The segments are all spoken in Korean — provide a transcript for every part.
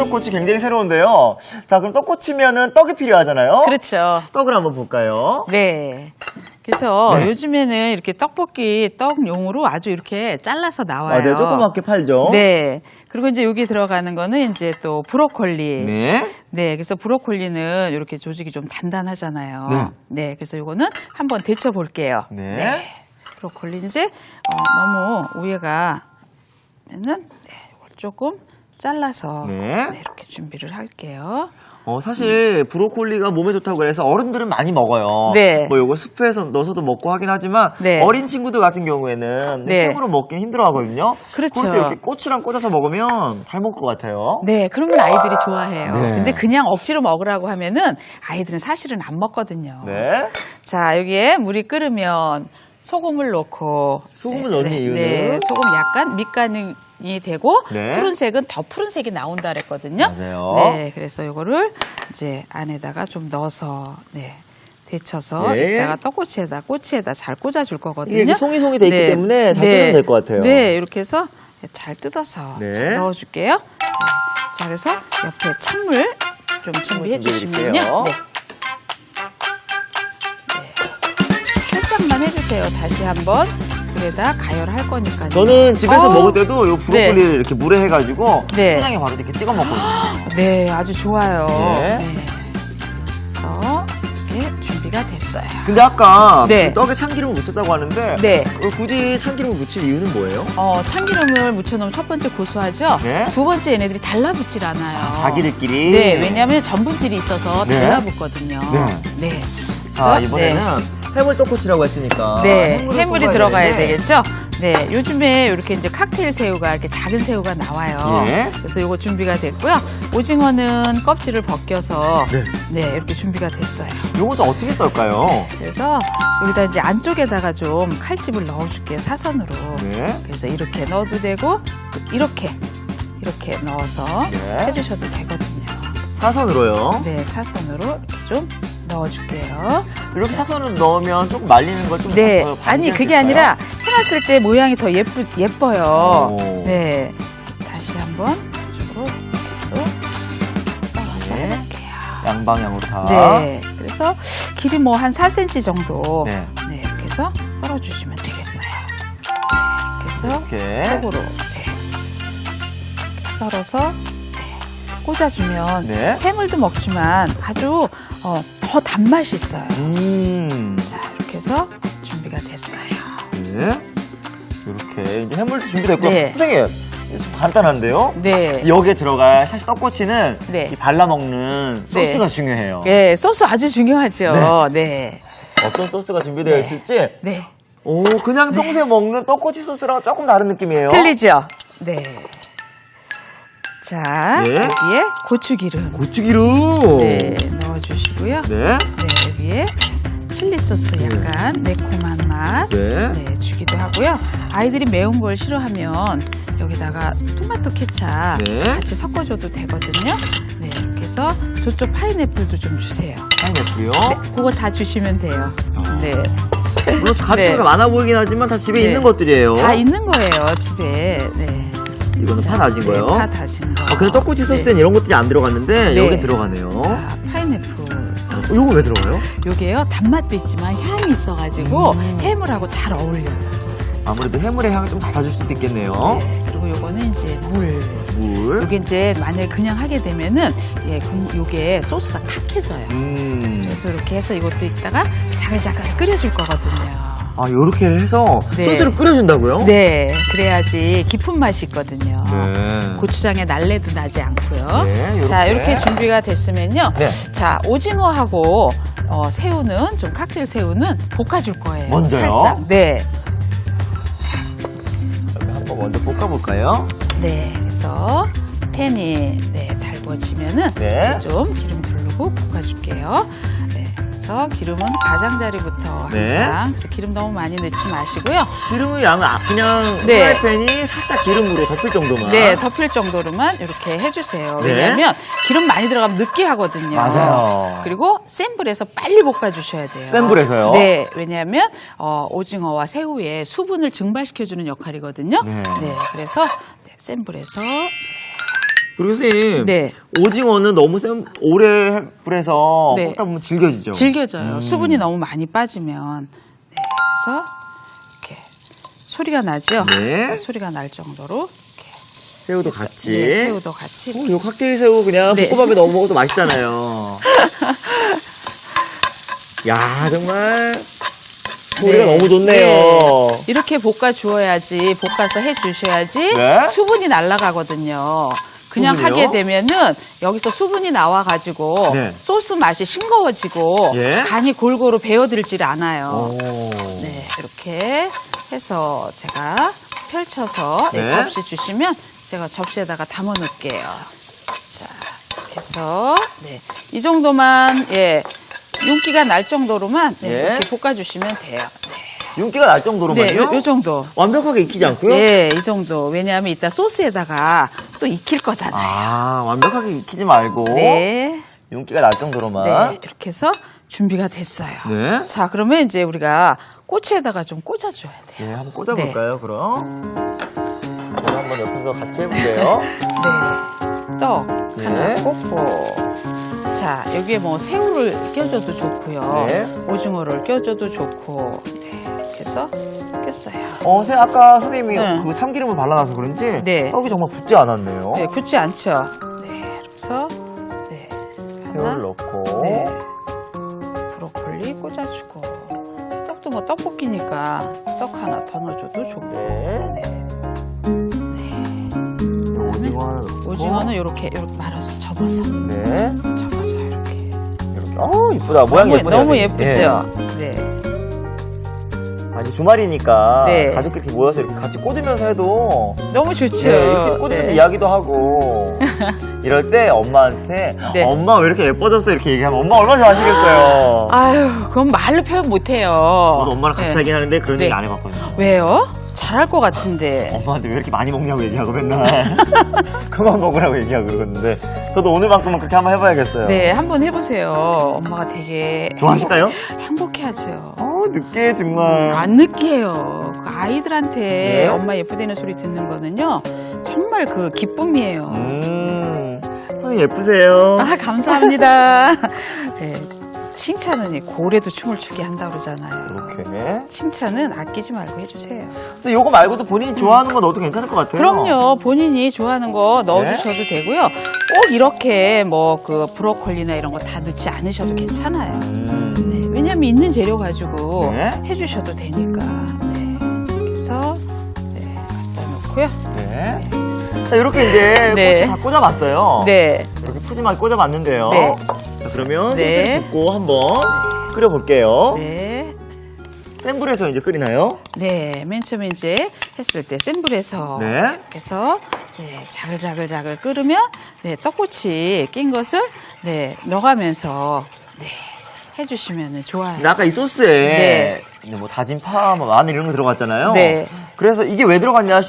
떡꼬치 굉장히 새로운데요. 자, 그럼 떡꼬치면은 떡이 필요하잖아요. 그렇죠. 떡을 한번 볼까요? 네. 그래서 네. 요즘에는 이렇게 떡볶이 떡용으로 아주 이렇게 잘라서 나와요. 네, 조그맣게 팔죠. 네. 그리고 이제 여기 들어가는 거는 이제 또 브로콜리. 네. 네. 그래서 브로콜리는 이렇게 조직이 좀 단단하잖아요. 네. 네. 그래서 요거는 한번 데쳐 볼게요. 네. 브로콜리 이제 너무 위에가 면은 이걸 조금 잘라서 네. 이렇게 준비를 할게요. 사실 브로콜리가 몸에 좋다고 그래서 어른들은 많이 먹어요. 네. 뭐 요거 스프에서 넣어서도 먹고 하긴 하지만 네. 어린 친구들 같은 경우에는 네. 생으로 먹긴 힘들어하거든요. 그렇죠. 그럴 때 이렇게 꼬치랑 꽂아서 먹으면 잘 먹을 것 같아요. 네, 그러면 아이들이 좋아해요. 네. 근데 그냥 억지로 먹으라고 하면은 아이들은 사실은 안 먹거든요. 네. 자, 여기에 물이 끓으면 소금을 넣고 소금을 넣는 이유는? 네, 소금 약간 밑간이 되고 네. 푸른색은 더 푸른색이 나온다 그랬거든요. 맞아요. 네, 그래서 이거를 이제 안에다가 좀 넣어서 데쳐서 네. 이따가 꼬치에다 잘 꽂아줄 거거든요. 이게 송이송이 돼 있기 때문에 잘 뜯으면 될 것 같아요. 네, 이렇게 해서 잘 뜯어서 네. 잘 넣어줄게요. 네. 자, 그래서 옆에 찬물 좀 준비해 주시면요. 준비해드릴게요. 살짝만 해주세요. 다시 한번 물에다 가열할 거니까요. 저는 집에서 먹을 때도 이 브로콜리를 네. 이렇게 물에 해가지고 네. 초장에 바로 이렇게 찍어 먹거든요. 네, 아주 좋아요. 네. 그래서 이렇게 준비가 됐어요. 근데 아까 네. 그 떡에 참기름을 묻혔다고 하는데 네. 굳이 참기름을 묻힐 이유는 뭐예요? 참기름을 묻혀놓으면 첫 번째 고소하죠? 네. 두 번째 얘네들이 달라붙질 않아요. 자기들끼리. 네, 왜냐하면 전분질이 있어서 네. 달라붙거든요. 네. 네. 자, 그래서, 이번에는 해물 떡꼬치라고 했으니까. 네, 해물을 해물이 섞어야 들어가야 되는데. 되겠죠? 네, 요즘에 이렇게 이제 칵테일 새우가 이렇게 작은 새우가 나와요. 예. 그래서 이거 준비가 됐고요. 오징어는 껍질을 벗겨서 네. 이렇게 준비가 됐어요. 요것도 어떻게 썰까요? 그래서 여기다 이제 안쪽에다가 좀 칼집을 넣어줄게요, 사선으로. 네. 그래서 이렇게 넣어도 되고 이렇게 넣어서 네. 해주셔도 되거든요. 사선으로요. 네, 사선으로 이렇게 좀 넣어줄게요. 이렇게 사선을 넣으면 조금 말리는 걸좀 네, 아니 그게 아니라 해놨을 때 모양이 더 예뻐요. 오. 네, 다시 한번 이쪽으로 썰어서 네. 해볼게요. 양방향으로 다. 네, 그래서 길이 뭐 한 4cm 정도 네. 이렇게 해서 썰어주시면 되겠어요. 네, 그래서 이렇게. 속으로 이렇게 썰어서 꽂아주면 네. 해물도 먹지만 아주 더 단맛이 있어요. 자, 이렇게 해서 준비가 됐어요. 네. 이렇게 이제 해물도 준비됐고요. 네. 선생님, 이거 좀 간단한데요? 네. 여기에 들어갈 사실 떡꼬치는 네. 이 발라먹는 소스가 중요해요. 네, 소스 아주 중요하죠. 네. 어떤 소스가 준비되어 네. 있을지. 네. 오, 그냥 평소에 먹는 떡꼬치 소스랑 조금 다른 느낌이에요. 틀리죠? 네. 자, 네. 여기에 고추기름. 고추기름. 네, 넣어주시고요. 네. 네, 여기에 칠리 소스 약간 매콤한 맛 네. 주기도 하고요. 아이들이 매운 걸 싫어하면 여기다가 토마토 케찹 네. 같이 섞어줘도 되거든요. 네, 이렇게 해서 저쪽 파인애플도 좀 주세요. 파인애플이요. 네, 그거 다 주시면 돼요. 네, 물론 가지수가 네. 많아 보이긴 하지만 다 집에 네. 있는 것들이에요. 다 있는 거예요, 집에. 네. 이거는 파 자, 다진 거요? 네, 파 다진 거. 근데 떡꼬치 소스엔 이런 것들이 안 들어갔는데 네. 여기 들어가네요. 자, 파인애플. 요거 왜 들어가요? 요게요, 단맛도 있지만 향이 있어가지고 해물하고 잘 어울려요. 아무래도 해물의 향을 좀 닫아줄 수도 있겠네요. 네, 그리고 요거는 이제 물. 물. 요게 이제 만약에 그냥 하게 되면은 요게 소스가 탁해져요. 그래서 이렇게 해서 이것도 이따가 자글자글 끓여줄 거거든요. 아, 요렇게 해서 네. 소스를 끓여준다고요? 네, 그래야지 깊은 맛이 있거든요. 네. 고추장에 날래도 나지 않고요. 네, 요렇게. 자, 이렇게 준비가 됐으면요. 네. 자, 오징어하고 새우는 좀 칵테일 새우는 볶아줄 거예요. 먼저요? 살짝. 네. 여기 한번 먼저 볶아볼까요? 네, 그래서 팬이 달궈지면은 네. 좀 기름 두르고 볶아줄게요. 네, 그래서 기름은 가장자리부터 네. 항상 그래서 기름 너무 많이 넣지 마시고요. 기름의 양은 그냥 네. 프라이팬이 살짝 기름으로 덮일 정도만. 네, 덮일 정도로만 이렇게 해주세요. 네. 왜냐하면 기름 많이 들어가면 느끼하거든요. 맞아요. 그리고 센 불에서 빨리 볶아주셔야 돼요. 센 불에서요? 네, 왜냐하면 오징어와 새우의 수분을 증발시켜주는 역할이거든요. 네. 그래서 센 불에서 그리고 선생님, 네. 오징어는 너무 오래 불에서 네. 볶다 보면 질겨지죠? 질겨져요. 수분이 너무 많이 빠지면. 네. 그래서 이렇게 소리가 나죠? 네. 소리가 날 정도로 이렇게. 새우도 같이. 네, 새우도 같이. 이 칵테일 새우 그냥 네. 볶음밥에 넣어 먹어도 맛있잖아요. 야, 정말 소리가 네. 너무 좋네요. 네. 이렇게 볶아 주어야지, 볶아서 해 주셔야지 네. 수분이 날아가거든요. 그냥 수분이요? 하게 되면은 여기서 수분이 나와가지고 네. 소스 맛이 싱거워지고 예? 간이 골고루 배어들질 않아요. 오. 네, 이렇게 해서 제가 펼쳐서 네, 네. 접시 주시면 제가 접시에다가 담아 놓을게요. 자, 이렇게 해서 네, 이 정도만 예, 윤기가 날 정도로만 네, 예. 이렇게 볶아주시면 돼요. 윤기가 날 네, 정도로만요? 요 정도. 완벽하게 익히지 않고요? 네, 이 정도. 왜냐하면 이따 소스에다가 또 익힐 거잖아요. 아, 완벽하게 익히지 말고 네, 윤기가 날 정도로만. 네, 이렇게 해서 준비가 됐어요. 네. 자, 그러면 이제 우리가 꼬치에다가 좀 꽂아줘야 돼요. 네, 한번 꽂아볼까요, 그럼? 저는 한번 옆에서 같이 해볼게요. 네, 떡 네. 하나 꽂고. 자, 여기에 뭐 새우를 껴줘도 좋고요. 네. 오징어를 껴줘도 좋고. 네, 이렇게 해서 꼈어요. 아까 선생님이 네. 그 참기름을 발라놔서 그런지 네. 떡이 정말 붙지 않았네요. 네, 굳지 않죠. 네, 그래서 네, 새우를 하나, 넣고. 네, 브로콜리 꽂아주고. 떡도 뭐 떡볶이니까 떡 하나 더 넣어줘도 좋고. 네. 네. 오징어 하나 넣고. 오징어는 이렇게 말아서 접어서 네. 접어서 이렇게. 이렇게. 이쁘다. 모양이 예쁘네요. 너무 선생님. 예쁘죠. 네. 아니, 주말이니까 네. 가족끼리 이렇게 모여서 이렇게 같이 꽂으면서 해도 너무 좋죠. 네, 이렇게 꽂으면서 네. 이야기도 하고 이럴 때 엄마한테 네. 엄마 왜 이렇게 예뻐졌어 이렇게 얘기하면 엄마 얼마나 좋아하시겠어요. 아유, 그건 말로 표현 못해요. 저도 엄마랑 같이 네. 살긴 하는데 그런 네. 얘기 안 해봤거든요. 왜요? 잘할 것 같은데. 엄마한테 왜 이렇게 많이 먹냐고 얘기하고 맨날 그만 먹으라고 얘기하고 그러는데 저도 오늘만큼은 그렇게 한번 해봐야겠어요. 네, 한번 해보세요. 엄마가 되게 좋아하실까요? 행복해하죠. 늦게 정말. 안 느끼해요. 그 아이들한테 네. 엄마 예쁘다는 소리 듣는 거는요, 정말 그 기쁨이에요. 예쁘세요. 아, 감사합니다. 네, 칭찬은 고래도 춤을 추게 한다고 그러잖아요. 이렇게. 칭찬은 아끼지 말고 해주세요. 근데 요거 말고도 본인이 좋아하는 거 넣어도 괜찮을 것 같아요. 그럼요. 본인이 좋아하는 거 넣어주셔도 되고요. 꼭 이렇게 뭐 그 브로콜리나 이런 거 다 넣지 않으셔도 괜찮아요. 네, 왜냐면 있는 재료 가지고 네. 해주셔도 되니까. 네, 그래서 네, 갖다 놓고요. 네. 자, 이렇게 이제 네. 꼬치 다 꽂아봤어요. 네, 이렇게 푸짐하게 꽂아봤는데요. 네. 자, 그러면 네. 소스를 붓고 한번 끓여볼게요. 네, 센 불에서 이제 끓이나요? 네. 맨 처음에 이제 했을 때 센 불에서 네. 이렇게 해서 네, 자글자글 끓으면 네, 떡꼬치 낀 것을 네, 넣어가면서 네, 해주시면 좋아요. 근데 아까 이 소스에 네. 이제 뭐 다진 파, 뭐 마늘 이런 거 들어갔잖아요. 네. 그래서 이게 왜 들어갔냐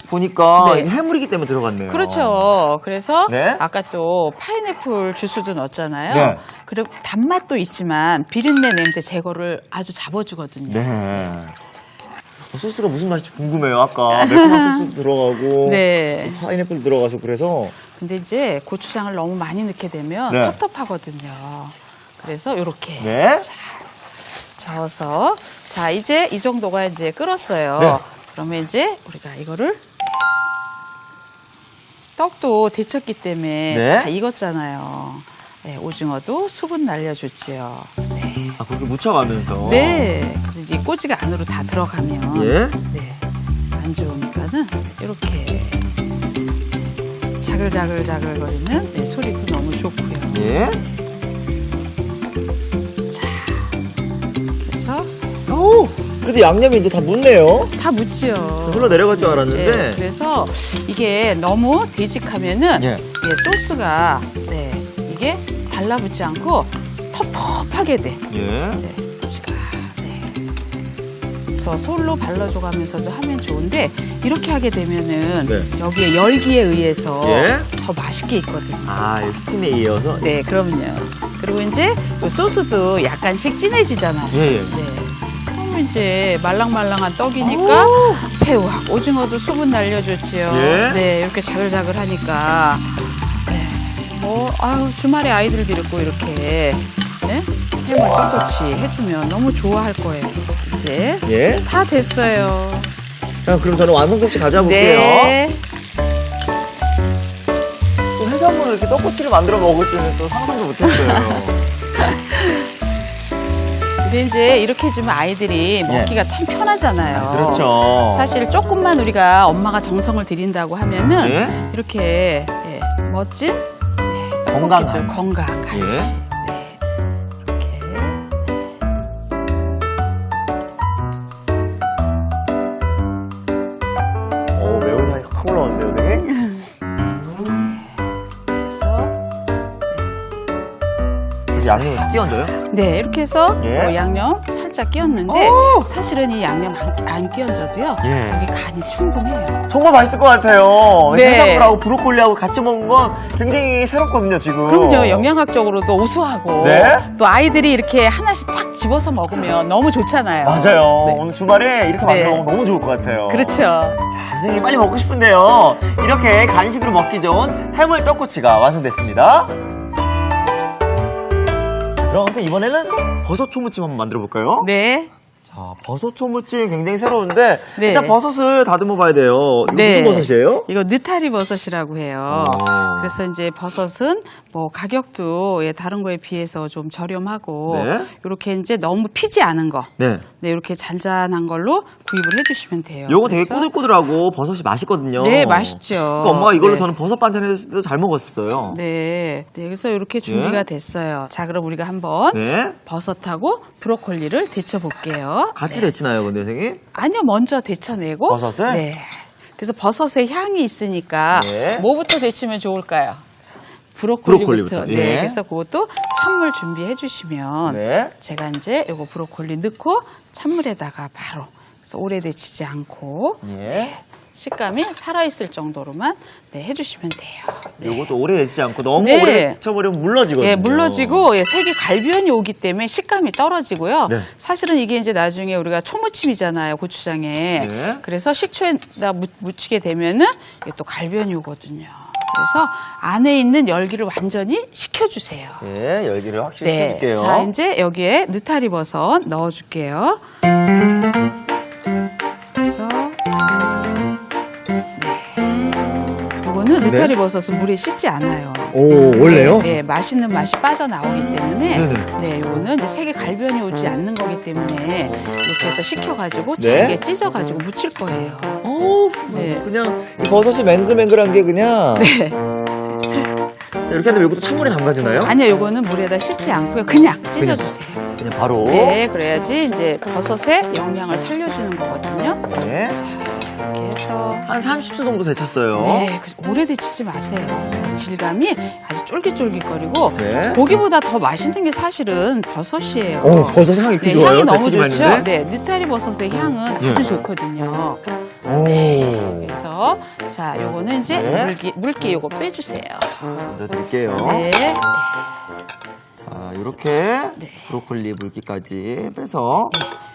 보니까 네. 이게 해물이기 때문에 들어갔네요. 그렇죠. 그래서 네. 아까 또 파인애플 주스도 넣었잖아요. 네. 그리고 단맛도 있지만 비린내 냄새 제거를 아주 잡아주거든요. 네. 소스가 무슨 맛일지 궁금해요. 아까 매콤한 소스도 들어가고 네. 파인애플 들어가서 그래서 근데 이제 고추장을 너무 많이 넣게 되면 네. 텁텁하거든요. 그래서 이렇게 네. 저어서 자 이제 이 정도가 이제 끓었어요. 네. 그러면 이제 우리가 이거를 떡도 데쳤기 때문에 네. 다 익었잖아요. 네, 오징어도 수분 날려줬지요. 네. 아, 그렇게 묻혀가면서 네. 그래서 이제 꼬지가 안으로 다 들어가면 예. 네. 안 좋으니까는 이렇게 자글자글거리는 네, 소리도 너무 좋고요. 예. 자, 그래서 오, 그래도 양념이 이제 다 묻네요. 다 묻지요. 흘러내려갈 줄 알았는데. 네, 그래서 이게 너무 되직하면은 예. 이게 소스가 네, 이게 달라붙지 않고 텁텁하게 돼. 예. 네, 꼬치가. 네. 그래서 솔로 발라줘가면서도 하면 좋은데 이렇게 하게 되면은 네. 여기에 열기에 의해서 예. 더 맛있게 익거든요. 아, 이 스팀에 이어서. 네, 그럼요. 그리고 이제 요 소스도 약간씩 진해지잖아요. 예, 예. 네. 그럼 이제 말랑말랑한 떡이니까 새우하고 오징어도 수분 날려줬지요. 예. 네, 이렇게 자글자글 하니까 아유, 주말에 아이들 데리고 이렇게 네? 해물 떡꼬치 해주면 너무 좋아할 거예요. 이제 예. 다 됐어요. 자, 그럼 저는 완성도시 가져볼게요. 네. 또 해산물로 이렇게 떡꼬치를 만들어 먹을 줄은 또 상상도 못했어요. 근데 이제 이렇게 해주면 아이들이 먹기가 참 편하잖아요. 그렇죠. 사실 조금만 우리가 엄마가 정성을 들인다고 하면은 예? 이렇게 멋진 건강한. 떡볶이들 건강하지. 예. 네. 이렇게. 매운 향이 확 올라오는데요, 선생님? 그래서 양념을 끼얹어요? 네, 이렇게 해서 예. 양념 살짝 끼얹는데 오! 사실은 이 양념 안 끼얹어도요. 예. 여기 간이 충분해요. 정말 맛있을 것 같아요. 네. 해산물하고 브로콜리하고 같이 먹은 건 굉장히 새롭거든요, 지금. 그럼요. 영양학적으로도 우수하고 네. 또 아이들이 이렇게 하나씩 딱 집어서 먹으면 너무 좋잖아요. 맞아요. 네. 오늘 주말에 이렇게 네. 만들어 먹으면 너무 좋을 것 같아요. 그렇죠. 선생님 빨리 먹고 싶은데요. 이렇게 간식으로 먹기 좋은 해물 떡꼬치가 완성됐습니다. 그럼 이번에는 버섯 초무침 한번 만들어 볼까요? 네. 자, 버섯 초무침 굉장히 새로운데 네. 일단 버섯을 다듬어 봐야 돼요. 이거 네. 무슨 버섯이에요? 이거 느타리 버섯이라고 해요. 오. 그래서 이제 버섯은 뭐 가격도 다른 거에 비해서 좀 저렴하고 네. 이렇게 이제 너무 피지 않은 거. 네. 네, 이렇게 잔잔한 걸로 구입을 해주시면 돼요. 요거 되게 그래서 꼬들꼬들하고 버섯이 맛있거든요. 네, 맛있죠. 그러니까 엄마가 이걸로 네. 저는 버섯 반찬 했을 때 잘 먹었어요. 네, 그래서 이렇게 준비가 네. 됐어요. 자, 그럼 우리가 한번 네. 버섯하고 브로콜리를 데쳐볼게요. 같이 네. 데치나요, 근데 선생님? 아니요, 먼저 데쳐내고. 버섯을? 네. 그래서 버섯의 향이 있으니까 네. 뭐부터 데치면 좋을까요? 브로콜리부터. 브로콜리부터. 네. 예. 그래서 그것도 찬물 준비해 주시면 네. 제가 이제 요거 브로콜리 넣고 찬물에다가 바로 그래서 오래 데치지 않고 예. 식감이 살아있을 정도로만 해주시면 돼요. 네. 요것도 오래 데치지 않고 너무 네. 오래 데쳐버리면 물러지거든요. 예, 물러지고 색이 갈변이 오기 때문에 식감이 떨어지고요. 네. 사실은 이게 이제 나중에 우리가 초무침이잖아요, 고추장에. 네. 그래서 식초에다 묻히게 되면은 이게 또 갈변이 오거든요. 그래서 안에 있는 열기를 완전히 식혀주세요. 네, 열기를 확실히 식혀줄게요. 자, 이제 여기에 느타리 버섯 넣어줄게요. 그래서 이거는 느타리 버섯은 물에 씻지 않아요. 오, 원래요? 네, 맛있는 맛이 빠져나오기 때문에 네네. 네, 이거는 이제 색이 갈변이 오지 않는 거기 때문에 이렇게 해서 식혀가지고 네. 잘게 찢어가지고 무칠 거예요. 오, 네. 그냥 이 버섯이 맹글맹글한 게 그냥 네. 자, 이렇게 하면 이것도 찬물에 담가주나요? 아니요, 이거는 물에다 씻지 않고요. 그냥 찢어주세요. 그냥 바로. 네, 그래야지 이제 버섯의 영양을 살려주는 거거든요. 네. 이렇게 해서 한 30초 정도 데쳤어요. 네, 오래 데치지 마세요. 질감이 아주 쫄깃쫄깃거리고 네. 고기보다 더 맛있는 게 사실은 버섯이에요. 버섯 향이 이렇게 네, 좋아요? 향이 너무 데치기만 좋죠. 했는데? 네, 느타리 버섯의 향은 네. 아주 좋거든요. 오. 그래서 자, 요거는 이제 네. 물기 요거 빼주세요. 먼저 드릴게요. 네, 자, 이렇게 네. 브로콜리 물기까지 빼서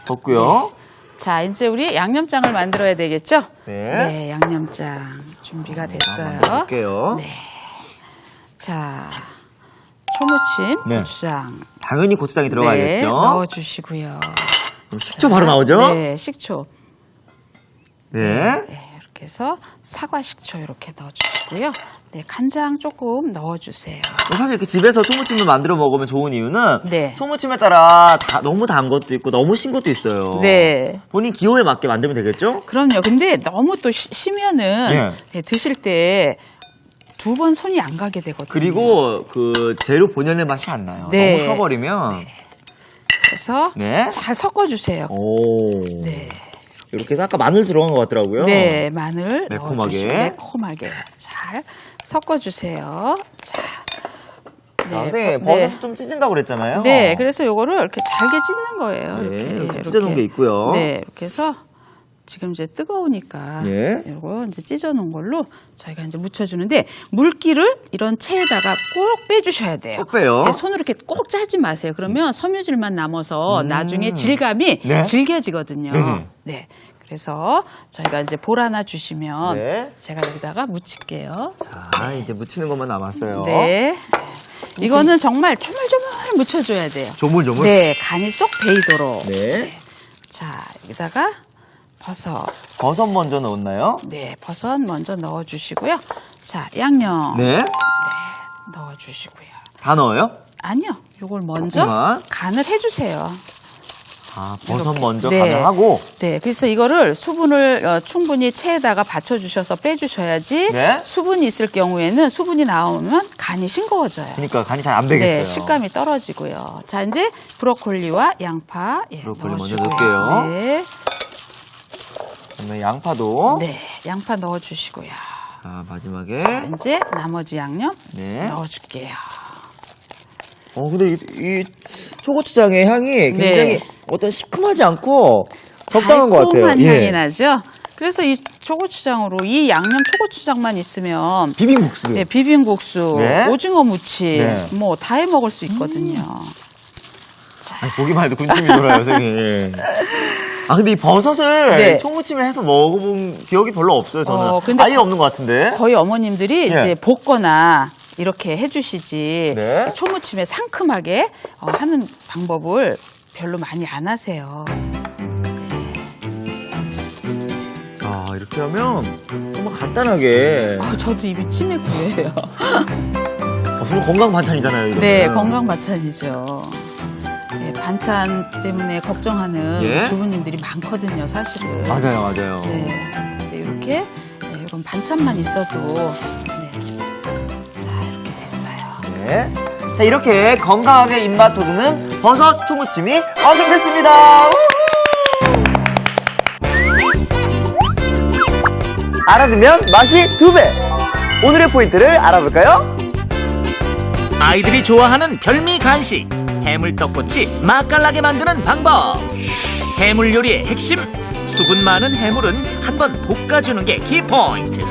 덮고요. 자, 이제 우리 양념장을 만들어야 되겠죠? 네. 양념장 준비가 됐어요. 볼게요. 네. 자, 초무침, 네. 고추장 당연히 고추장이 들어가야겠죠. 넣어주시고요. 그럼 식초 바로 나오죠? 네, 식초. 네. 네, 이렇게 해서 사과 식초 이렇게 넣어주시고요. 네, 간장 조금 넣어주세요. 사실 이렇게 집에서 초무침을 만들어 먹으면 좋은 이유는 네. 초무침에 따라 너무 단 것도 있고 너무 신 것도 있어요. 네. 본인 기호에 맞게 만들면 되겠죠? 그럼요. 근데 너무 또 시면은 네. 네, 드실 때 두 번 손이 안 가게 되거든요. 그리고 그 재료 본연의 맛이 안 나요. 네. 너무 셔버리면. 그래서 네. 잘 섞어주세요. 오. 네. 이렇게 해서 아까 마늘 들어간 것 같더라고요. 네, 마늘 매콤하게. 넣어주시고 매콤하게 잘 섞어주세요. 자, 자, 선생님, 버섯을 좀 찢은다고 그랬잖아요. 네, 그래서 요거를 이렇게 잘게 찢는 거예요. 네, 이렇게 찢어놓은 게 있고요. 네, 이렇게 해서 지금 이제 뜨거우니까 예. 요거 이제 찢어놓은 걸로 저희가 이제 묻혀주는데 물기를 이런 체에다가 꼭 빼주셔야 돼요. 꼭 빼요? 네, 손으로 이렇게 꼭 짜지 마세요. 그러면 섬유질만 남아서 나중에 질감이 네. 질겨지거든요. 네네. 네. 그래서 저희가 이제 볼 하나 주시면 네. 제가 여기다가 묻힐게요. 자, 이제 묻히는 것만 남았어요. 네. 이거는 정말 조물조물 묻혀줘야 돼요. 조물조물? 네, 간이 쏙 배이도록. 네. 자, 여기다가 버섯. 버섯 먼저 넣었나요? 네, 버섯 먼저 넣어주시고요. 자, 양념. 네. 넣어주시고요. 다 넣어요? 아니요, 요걸 먼저 조금만. 간을 해주세요. 아, 버섯 이렇게. 먼저 네. 간을 하고. 네, 그래서 이거를 수분을 충분히 체에다가 받쳐주셔서 빼주셔야지 네. 수분이 있을 경우에는 수분이 나오면 간이 싱거워져요. 그러니까 간이 잘 안 배겠어요. 네, 식감이 떨어지고요. 자, 이제 브로콜리와 양파 브로콜리 먼저 넣어주고요. 넣을게요. 네, 그다음에 양파도. 네, 양파 넣어주시고요. 자, 마지막에. 이제 나머지 양념 네. 넣어줄게요. 근데 이 초고추장의 향이 굉장히 네. 어떤 시큼하지 않고 적당한 것 같아요. 달콤한 향이 나죠? 그래서 이 초고추장으로 이 양념 초고추장만 있으면 비빔국수. 네, 비빔국수, 네. 오징어 무침 네. 뭐 다 해 먹을 수 있거든요. 아니, 보기만 해도 군침이 돌아요, 선생님. 아, 근데 이 버섯을 네. 초무침에 해서 먹어본 기억이 별로 없어요, 저는. 근데 아예 없는 것 같은데. 거의 어머님들이 예. 이제 볶거나 이렇게 해주시지 네. 초무침에 상큼하게 하는 방법을 별로 많이 안 하세요. 아, 이렇게 하면 정말 간단하게. 저도 입이 침이 고여요. 정말 건강 반찬이잖아요, 이거. 네, 건강 반찬이죠. 네, 반찬 때문에 걱정하는 예? 주부님들이 많거든요, 사실은. 맞아요, 맞아요. 네, 근데 이렇게 이런 반찬만 있어도 네. 자, 이렇게 됐어요. 네. 자, 이렇게 건강하게 입맛 돋우는 버섯 초무침이 완성됐습니다. 알아두면 맛이 2배. 오늘의 포인트를 알아볼까요? 아이들이 좋아하는 별미 간식 해물떡꼬치 맛깔나게 만드는 방법. 해물 요리의 핵심, 수분 많은 해물은 한번 볶아주는 게 키포인트.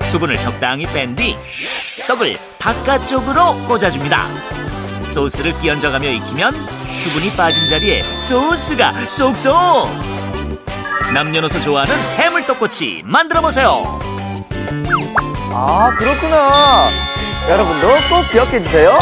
수분을 적당히 뺀 뒤 떡을 바깥쪽으로 꽂아줍니다. 소스를 끼얹어가며 익히면 수분이 빠진 자리에 소스가 쏙쏙. 남녀노소 좋아하는 해물떡꼬치 만들어보세요. 아, 그렇구나. 여러분도 꼭 기억해주세요.